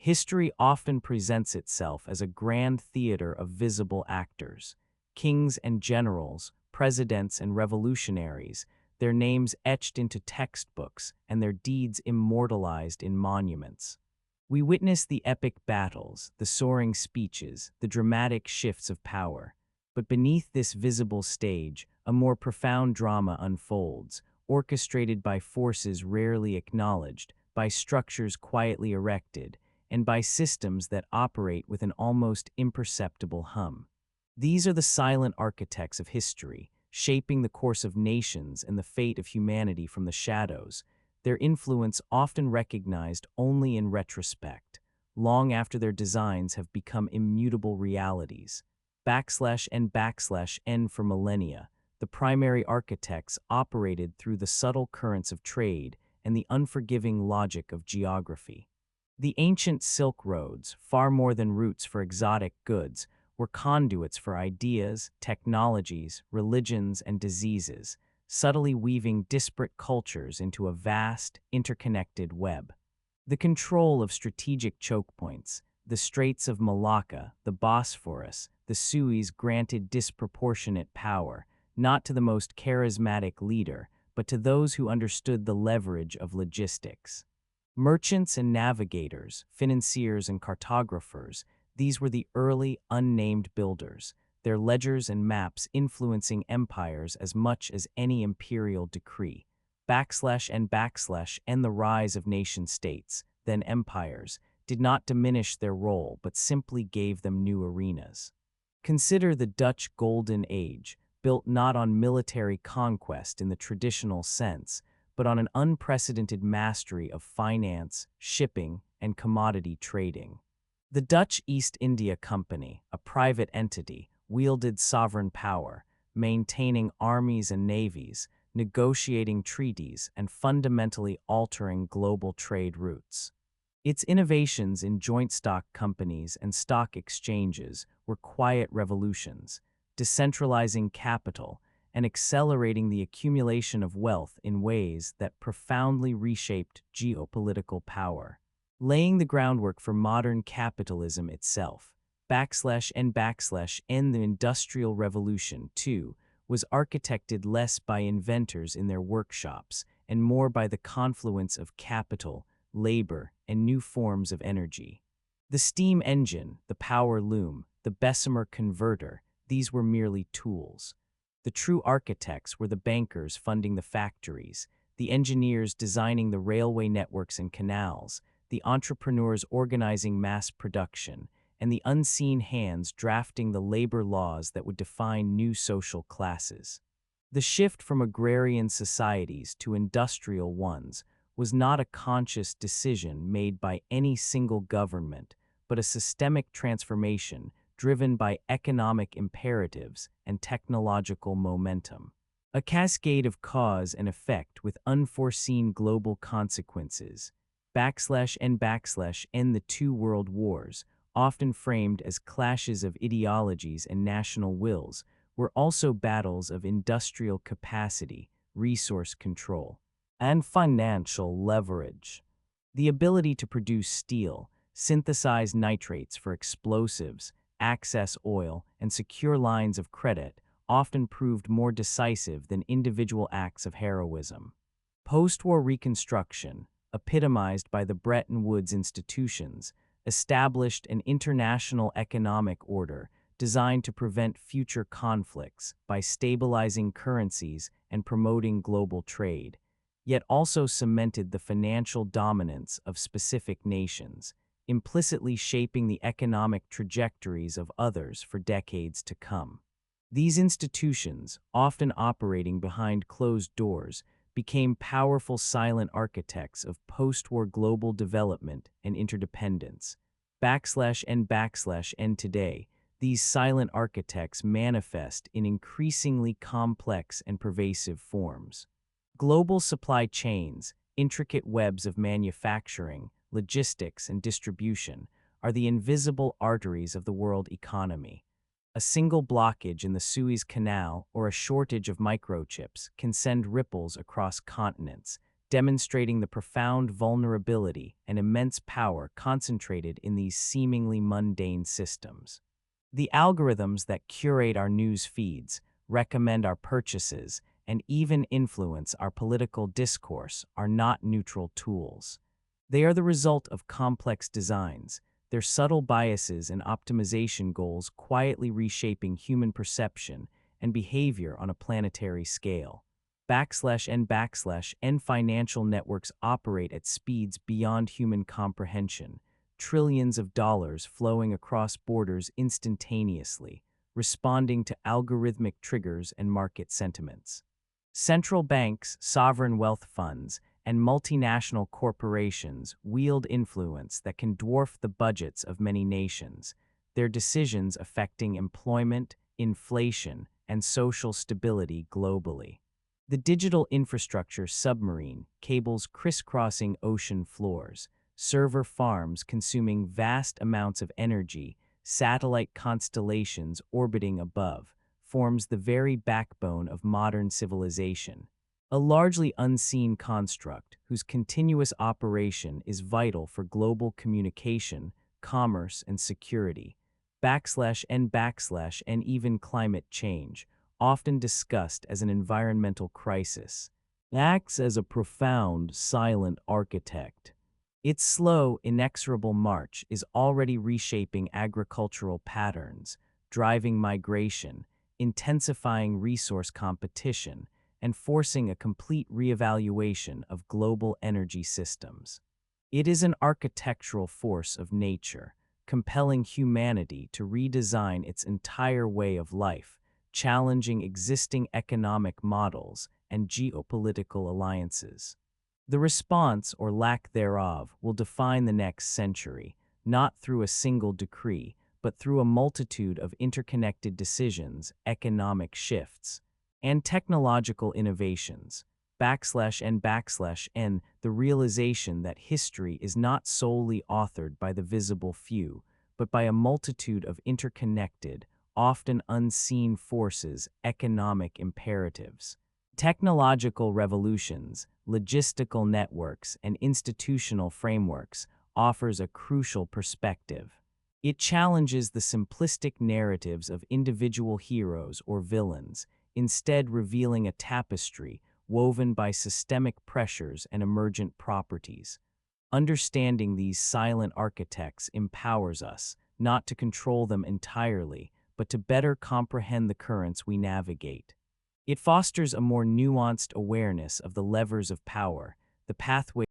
History often presents itself as a grand theater of visible actors. Kings and generals, presidents and revolutionaries, their names etched into textbooks and their deeds immortalized in monuments. We witness the epic battles, the soaring speeches, the dramatic shifts of power. But beneath this visible stage, a more profound drama unfolds, orchestrated by forces rarely acknowledged, by structures quietly erected, and by systems that operate with an almost imperceptible hum. These are the silent architects of history, shaping the course of nations and the fate of humanity from the shadows, their influence often recognized only in retrospect, long after their designs have become immutable realities. \n for millennia, the primary architects operated through the subtle currents of trade and the unforgiving logic of geography. The ancient Silk Roads, far more than routes for exotic goods, were conduits for ideas, technologies, religions, and diseases, subtly weaving disparate cultures into a vast, interconnected web. The control of strategic choke points, the Straits of Malacca, the Bosphorus, the Suez granted disproportionate power, not to the most charismatic leader, but to those who understood the leverage of logistics. Merchants and navigators, financiers and cartographers, these were the early, unnamed builders, their ledgers and maps influencing empires as much as any imperial decree. \n the rise of nation-states, then empires, did not diminish their role but simply gave them new arenas. Consider the Dutch Golden Age, built not on military conquest in the traditional sense, but on an unprecedented mastery of finance, shipping, and commodity trading. The Dutch East India Company, a private entity, wielded sovereign power, maintaining armies and navies, negotiating treaties, and fundamentally altering global trade routes. Its innovations in joint stock companies and stock exchanges were quiet revolutions, decentralizing capital and accelerating the accumulation of wealth in ways that profoundly reshaped geopolitical power. Laying the groundwork for modern capitalism itself, \n the Industrial Revolution, too, was architected less by inventors in their workshops and more by the confluence of capital, labor, and new forms of energy. The steam engine, the power loom, the Bessemer converter, these were merely tools. The true architects were the bankers funding the factories, the engineers designing the railway networks and canals, the entrepreneurs organizing mass production, and the unseen hands drafting the labor laws that would define new social classes. The shift from agrarian societies to industrial ones was not a conscious decision made by any single government, but a systemic transformation driven by economic imperatives and technological momentum. A cascade of cause and effect with unforeseen global consequences. \n the two world wars, often framed as clashes of ideologies and national wills, were also battles of industrial capacity, resource control, and financial leverage. The ability to produce steel, synthesize nitrates for explosives, access oil, and secure lines of credit often proved more decisive than individual acts of heroism. Post-war reconstruction, epitomized by the Bretton Woods institutions, established an international economic order designed to prevent future conflicts by stabilizing currencies and promoting global trade, yet also cemented the financial dominance of specific nations, implicitly shaping the economic trajectories of others for decades to come. These institutions, often operating behind closed doors, became powerful silent architects of post-war global development and interdependence. \n today, these silent architects manifest in increasingly complex and pervasive forms. Global supply chains, intricate webs of manufacturing, logistics, and distribution are the invisible arteries of the world economy. A single blockage in the Suez Canal or a shortage of microchips can send ripples across continents, demonstrating the profound vulnerability and immense power concentrated in these seemingly mundane systems. The algorithms that curate our news feeds, recommend our purchases, and even influence our political discourse are not neutral tools. They are the result of complex designs, their subtle biases and optimization goals quietly reshaping human perception and behavior on a planetary scale. N financial networks operate at speeds beyond human comprehension, trillions of dollars flowing across borders instantaneously, responding to algorithmic triggers and market sentiments. Central banks, sovereign wealth funds, and multinational corporations wield influence that can dwarf the budgets of many nations, their decisions affecting employment, inflation, and social stability globally. The digital infrastructure submarine, cables crisscrossing ocean floors, server farms consuming vast amounts of energy, satellite constellations orbiting above, forms the very backbone of modern civilization. A largely unseen construct whose continuous operation is vital for global communication, commerce, and security. And even climate change, often discussed as an environmental crisis, acts as a profound, silent architect. Its slow, inexorable march is already reshaping agricultural patterns, driving migration, intensifying resource competition, and forcing a complete reevaluation of global energy systems. It is an architectural force of nature, compelling humanity to redesign its entire way of life, challenging existing economic models and geopolitical alliances. The response, or lack thereof, will define the next century, not through a single decree, but through a multitude of interconnected decisions, economic shifts, and technological innovations. The realization that history is not solely authored by the visible few, but by a multitude of interconnected, often unseen forces, economic imperatives. Technological revolutions, logistical networks, and institutional frameworks offers a crucial perspective. It challenges the simplistic narratives of individual heroes or villains, instead revealing a tapestry woven by systemic pressures and emergent properties. Understanding these silent architects empowers us not to control them entirely, but to better comprehend the currents we navigate. It fosters a more nuanced awareness of the levers of power, the pathway